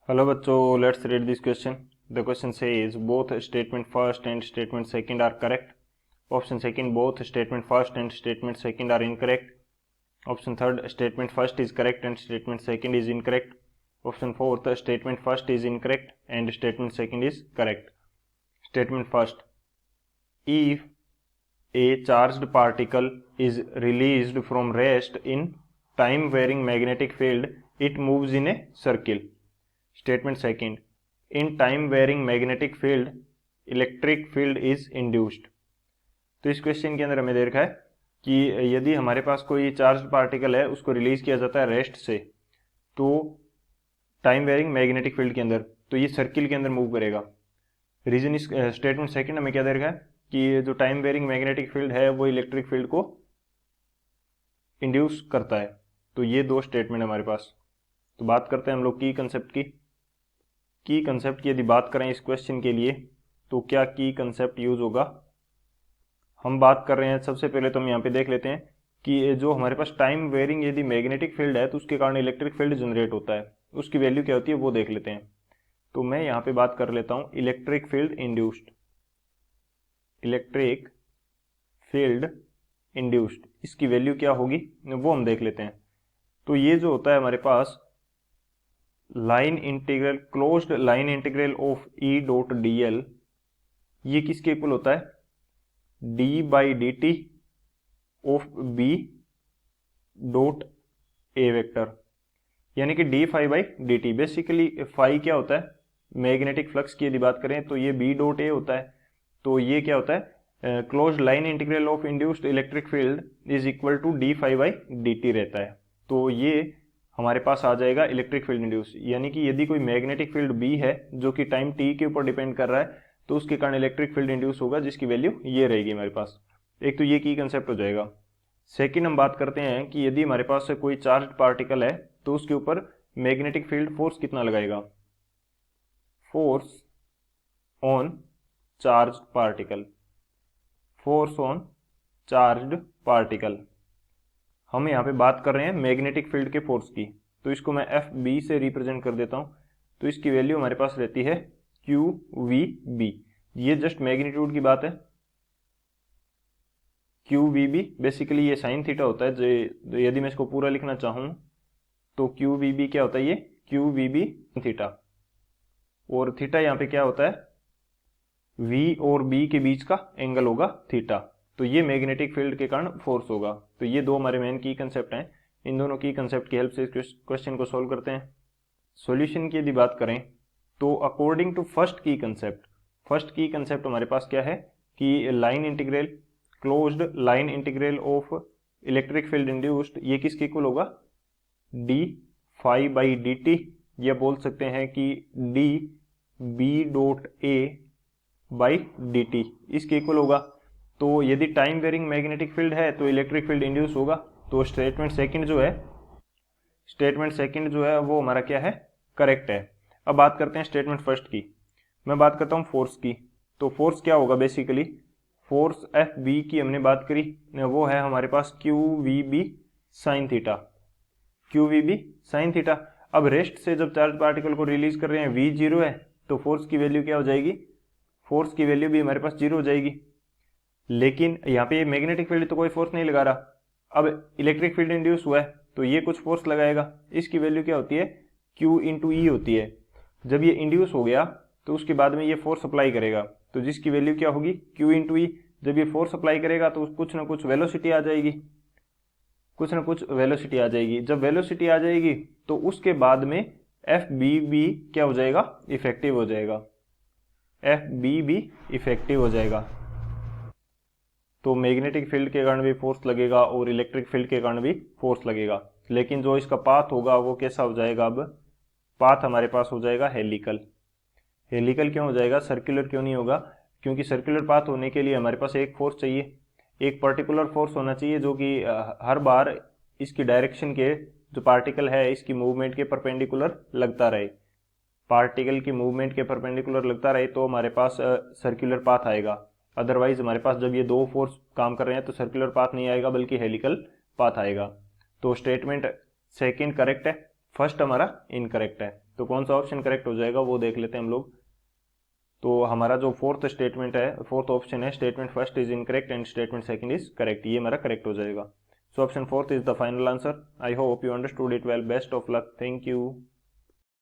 Hello बच्चों, let's read this question. The question says both statement first and statement second are correct. Option second, both statement first and statement second are incorrect. Option third, statement first is correct and statement second is incorrect. Option fourth, statement first is incorrect and statement second is correct. Statement first, if a charged particle is released from rest in time varying magnetic field, it moves in a circle. Statement second, in time varying magnetic field electric field is induced. तो इस question के अंदर हमें देखा है कि यदि हमारे पास कोई चार्ज पार्टिकल है उसको रिलीज किया जाता है रेस्ट से, तो टाइम वेरिंग मैग्नेटिक फील्ड के अंदर, तो ये सर्किल के अंदर मूव करेगा। रीजन इस स्टेटमेंट सेकंड हमें क्या दे रखा है कि जो टाइम वेरिंग मैग्नेटिक फील्ड है वो इलेक्ट्रिक फील्ड को इंड्यूस करता है। तो ये दो स्टेटमेंट हमारे पास। तो बात करते हैं हम लोग की कंसेप्ट की यदि बात करें इस क्वेश्चन के लिए तो क्या की कंसेप्ट यूज होगा। हम बात कर रहे हैं, सबसे पहले तो हम यहाँ पे देख लेते हैं कि जो हमारे पास टाइम वेरिंग यदि मैग्नेटिक फील्ड है तो उसके कारण इलेक्ट्रिक फील्ड जनरेट होता है, उसकी वैल्यू क्या होती है वो देख लेते हैं। तो मैं यहाँ पे बात कर लेता हूँ इलेक्ट्रिक फील्ड इंड्यूस्ड, इसकी वैल्यू क्या होगी वो हम देख लेते हैं। तो ये जो होता है हमारे पास line integral, closed line integral of E dot D L, ये किसके इक्वल होता है, D by D T of B dot A vector, यानी कि D phi by D T. Basically phi क्या होता है, मैग्नेटिक फ्लक्स की यदि बात करें तो ये बी डॉट ए होता है। तो ये क्या होता है, closed line integral of induced electric field is equal to d phi by D t रहता है। तो ये हमारे पास आ जाएगा इलेक्ट्रिक फील्ड इंड्यूस, यानी कि यदि कोई मैग्नेटिक फील्ड बी है जो कि टाइम टी के ऊपर डिपेंड कर रहा है तो उसके कारण इलेक्ट्रिक फील्ड इंड्यूस होगा, जिसकी वैल्यू ये रहेगी हमारे पास। एक तो ये की कंसेप्ट हो जाएगा। सेकंड हम बात करते हैं कि यदि हमारे पास कोई चार्ज पार्टिकल है तो उसके ऊपर मैग्नेटिक फील्ड फोर्स कितना लगाएगा। फोर्स ऑन चार्ज पार्टिकल, हम यहाँ पे बात कर रहे हैं मैग्नेटिक फील्ड के फोर्स की, तो इसको मैं एफ बी से रिप्रेजेंट कर देता हूँ। तो इसकी वैल्यू हमारे पास रहती है क्यू वी बी, ये जस्ट मैग्नीट्यूड की बात है। क्यू वी बी बेसिकली ये साइन थीटा होता है, जो यदि मैं इसको पूरा लिखना चाहूँ तो क्यू वी बी क्या होता है, ये क्यू वी बी थीटा, और थीटा यहाँ पे क्या होता है, वी और बी के बीच का एंगल होगा थीटा। तो ये मैग्नेटिक फील्ड के कारण फोर्स होगा। तो ये दो हमारे मेन की कंसेप्ट हैं। इन दोनों की कंसेप्ट की हेल्प से इस क्वेश्चन को सोल्व करते हैं। सॉल्यूशन की यदि बात करें तो अकॉर्डिंग टू फर्स्ट की कंसेप्ट हमारे पास क्या है कि line integral, closed line integral of electric field induced, ये किसके इक्वल होगा, d phi by D t, या बोल सकते हैं कि d B dot A by D t, इसके इक्वल होगा। तो यदि टाइम वेरिंग मैग्नेटिक फील्ड है तो इलेक्ट्रिक फील्ड इंड्यूस होगा। तो स्टेटमेंट सेकंड जो है वो हमारा क्या है, करेक्ट है। अब बात करते हैं स्टेटमेंट फर्स्ट की। मैं बात करता हूं फोर्स की। तो फोर्स क्या होगा, बेसिकली फोर्स एफ बी की हमने बात करी, वो है हमारे पास Q V B sine theta. अब रेस्ट से जब चार्ज पार्टिकल को रिलीज कर रहे हैं, वी जीरो है, तो फोर्स की वैल्यू क्या हो जाएगी, फोर्स की वैल्यू भी हमारे पास जीरो हो जाएगी। लेकिन यहाँ पे मैग्नेटिक फील्ड तो कोई फोर्स नहीं लगा रहा, अब इलेक्ट्रिक फील्ड इंड्यूस हुआ है तो ये कुछ फोर्स लगाएगा। इसकी वैल्यू क्या होती है, Q इंटू ई होती है। जब ये इंड्यूस हो गया तो उसके बाद में ये फोर्स अप्लाई करेगा, तो जिसकी वैल्यू क्या होगी, Q इंटू ई। जब ये फोर्स अप्लाई करेगा तो कुछ ना कुछ वेलोसिटी आ जाएगी, जब वेलोसिटी आ जाएगी तो उसके बाद में एफ बी बी क्या हो जाएगा, इफेक्टिव हो जाएगा। तो मैग्नेटिक फील्ड के कारण भी फोर्स लगेगा और इलेक्ट्रिक फील्ड के कारण भी फोर्स लगेगा, लेकिन जो इसका पाथ होगा वो कैसा हो जाएगा, अब पाथ हमारे पास हो जाएगा हेलिकल क्यों हो जाएगा, सर्कुलर क्यों नहीं होगा, क्योंकि सर्कुलर पाथ होने के लिए हमारे पास एक फोर्स चाहिए, एक पर्टिकुलर फोर्स होना चाहिए जो कि हर बार इसकी डायरेक्शन के, जो पार्टिकल है इसकी मूवमेंट के परपेंडिकुलर लगता रहे। पार्टिकल की मूवमेंट के परपेंडिकुलर लगता रहे तो हमारे पास सर्कुलर पाथ आएगा। अदरवाइज हमारे पास जब ये दो फोर्स काम कर रहे हैं तो सर्कुलर पाथ नहीं आएगा बल्कि हेलिकल पाथ आएगा। तो स्टेटमेंट सेकंड करेक्ट है, फर्स्ट हमारा इनकरेक्ट है। तो कौन सा ऑप्शन करेक्ट हो जाएगा वो देख लेते हैं हम लोग। तो हमारा जो फोर्थ स्टेटमेंट है, फोर्थ ऑप्शन है, statement first is incorrect and statement second is correct, ये हमारा करेक्ट हो जाएगा। So option fourth is the final answer. I hope you understood it well. Best of luck. Thank you.